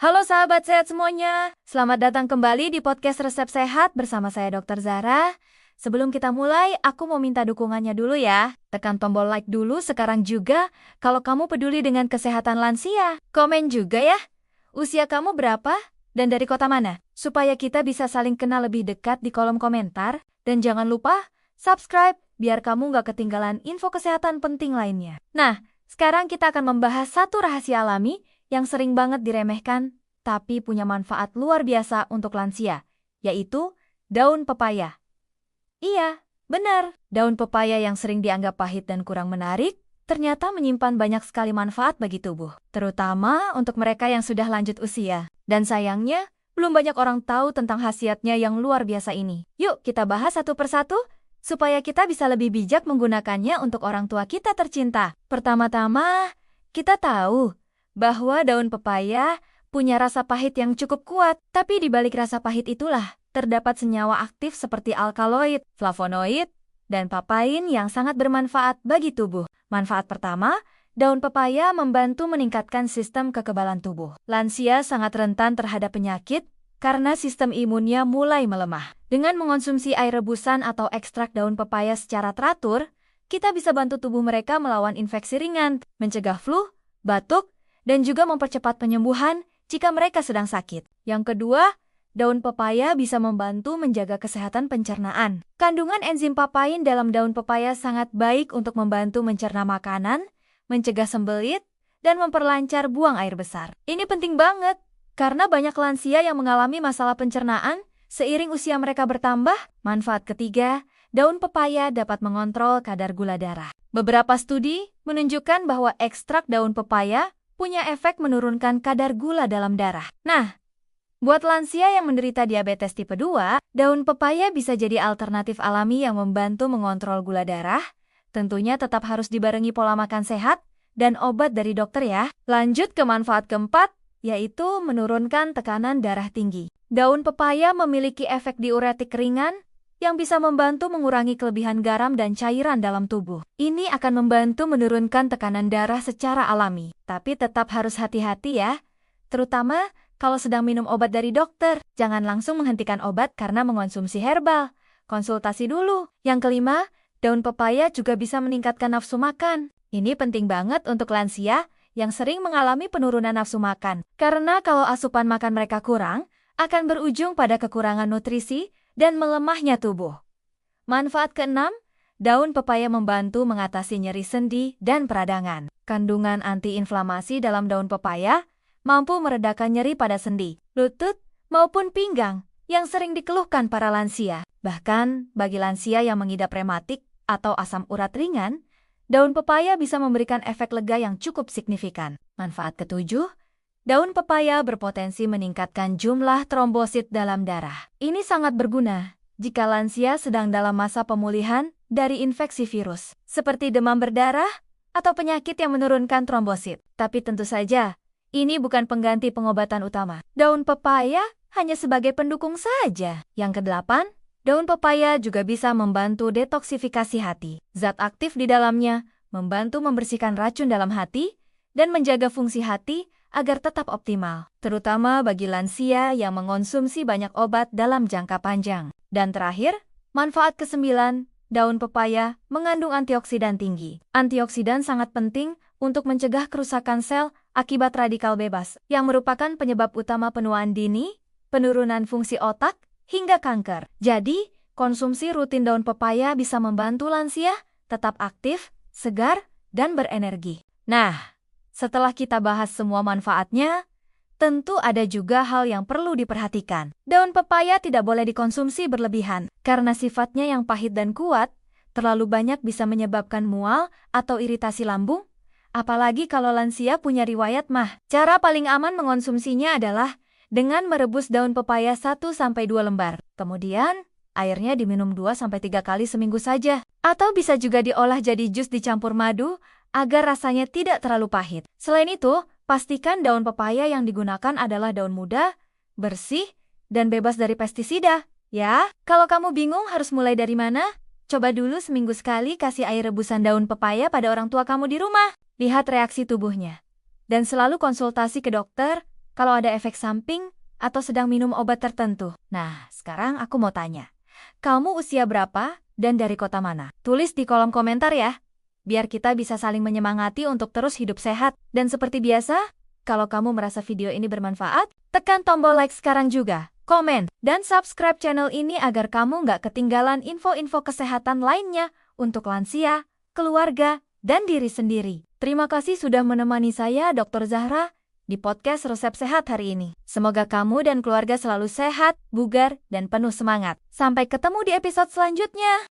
Halo sahabat sehat semuanya, selamat datang kembali di podcast Resep Sehat bersama saya Dr. Zara. Sebelum kita mulai, aku mau minta dukungannya dulu ya. Tekan tombol like dulu sekarang juga kalau kamu peduli dengan kesehatan lansia. Komen juga ya, usia kamu berapa dan dari kota mana? Supaya kita bisa saling kenal lebih dekat di kolom komentar. Dan jangan lupa subscribe biar kamu gak ketinggalan info kesehatan penting lainnya. Nah, sekarang kita akan membahas satu rahasia alami yang sering banget diremehkan, tapi punya manfaat luar biasa untuk lansia, yaitu daun pepaya. Iya, benar, daun pepaya yang sering dianggap pahit dan kurang menarik, ternyata menyimpan banyak sekali manfaat bagi tubuh, terutama untuk mereka yang sudah lanjut usia. Dan sayangnya, belum banyak orang tahu tentang khasiatnya yang luar biasa ini. Yuk kita bahas satu persatu, supaya kita bisa lebih bijak menggunakannya untuk orang tua kita tercinta. Pertama-tama, kita tahu bahwa daun pepaya punya rasa pahit yang cukup kuat, tapi di balik rasa pahit itulah terdapat senyawa aktif seperti alkaloid, flavonoid, dan papain yang sangat bermanfaat bagi tubuh. Manfaat pertama, daun pepaya membantu meningkatkan sistem kekebalan tubuh. Lansia sangat rentan terhadap penyakit karena sistem imunnya mulai melemah. Dengan mengonsumsi air rebusan atau ekstrak daun pepaya secara teratur, kita bisa bantu tubuh mereka melawan infeksi ringan, mencegah flu, batuk, dan juga mempercepat penyembuhan jika mereka sedang sakit. Yang kedua, daun pepaya bisa membantu menjaga kesehatan pencernaan. Kandungan enzim papain dalam daun pepaya sangat baik untuk membantu mencerna makanan, mencegah sembelit, dan memperlancar buang air besar. Ini penting banget, karena banyak lansia yang mengalami masalah pencernaan seiring usia mereka bertambah. Manfaat ketiga, daun pepaya dapat mengontrol kadar gula darah. Beberapa studi menunjukkan bahwa ekstrak daun pepaya punya efek menurunkan kadar gula dalam darah. Nah, buat lansia yang menderita diabetes tipe 2, daun pepaya bisa jadi alternatif alami yang membantu mengontrol gula darah. Tentunya tetap harus dibarengi pola makan sehat dan obat dari dokter ya. Lanjut ke manfaat keempat, yaitu menurunkan tekanan darah tinggi. Daun pepaya memiliki efek diuretik ringan yang bisa membantu mengurangi kelebihan garam dan cairan dalam tubuh. Ini akan membantu menurunkan tekanan darah secara alami. Tapi tetap harus hati-hati ya, terutama kalau sedang minum obat dari dokter. Jangan langsung menghentikan obat karena mengonsumsi herbal. Konsultasi dulu. Yang kelima, daun pepaya juga bisa meningkatkan nafsu makan. Ini penting banget untuk lansia yang sering mengalami penurunan nafsu makan. Karena kalau asupan makan mereka kurang, akan berujung pada kekurangan nutrisi dan melemahnya tubuh. Manfaat keenam, daun pepaya membantu mengatasi nyeri sendi dan peradangan. Kandungan antiinflamasi dalam daun pepaya mampu meredakan nyeri pada sendi, lutut, maupun pinggang yang sering dikeluhkan para lansia. Bahkan, bagi lansia yang mengidap rematik atau asam urat ringan, daun pepaya bisa memberikan efek lega yang cukup signifikan. Manfaat ketujuh, daun pepaya berpotensi meningkatkan jumlah trombosit dalam darah. Ini sangat berguna jika lansia sedang dalam masa pemulihan dari infeksi virus, seperti demam berdarah atau penyakit yang menurunkan trombosit. Tapi tentu saja, ini bukan pengganti pengobatan utama. Daun pepaya hanya sebagai pendukung saja. Yang kedelapan, daun pepaya juga bisa membantu detoksifikasi hati. Zat aktif di dalamnya membantu membersihkan racun dalam hati dan menjaga fungsi hati agar tetap optimal, terutama bagi lansia yang mengonsumsi banyak obat dalam jangka panjang. Dan terakhir, manfaat kesembilan, daun pepaya mengandung antioksidan tinggi. Antioksidan sangat penting untuk mencegah kerusakan sel akibat radikal bebas, yang merupakan penyebab utama penuaan dini, penurunan fungsi otak, hingga kanker. Jadi, konsumsi rutin daun pepaya bisa membantu lansia tetap aktif, segar, dan berenergi. Nah, setelah kita bahas semua manfaatnya, tentu ada juga hal yang perlu diperhatikan. Daun pepaya tidak boleh dikonsumsi berlebihan, karena sifatnya yang pahit dan kuat, terlalu banyak bisa menyebabkan mual atau iritasi lambung, apalagi kalau lansia punya riwayat MAH. Cara paling aman mengonsumsinya adalah dengan merebus daun pepaya 1-2 lembar. Kemudian, airnya diminum 2-3 kali seminggu saja. Atau bisa juga diolah jadi jus dicampur madu, agar rasanya tidak terlalu pahit. Selain itu, pastikan daun pepaya yang digunakan adalah daun muda, bersih, dan bebas dari pestisida. Ya, kalau kamu bingung harus mulai dari mana, coba dulu seminggu sekali kasih air rebusan daun pepaya pada orang tua kamu di rumah. Lihat reaksi tubuhnya. Dan selalu konsultasi ke dokter kalau ada efek samping atau sedang minum obat tertentu. Nah, sekarang aku mau tanya. Kamu usia berapa dan dari kota mana? Tulis di kolom komentar ya, biar kita bisa saling menyemangati untuk terus hidup sehat. Dan seperti biasa, kalau kamu merasa video ini bermanfaat, tekan tombol like sekarang juga, komen, dan subscribe channel ini agar kamu nggak ketinggalan info-info kesehatan lainnya untuk lansia, keluarga, dan diri sendiri. Terima kasih sudah menemani saya, Dr. Zahra, di podcast Resep Sehat hari ini. Semoga kamu dan keluarga selalu sehat, bugar, dan penuh semangat. Sampai ketemu di episode selanjutnya.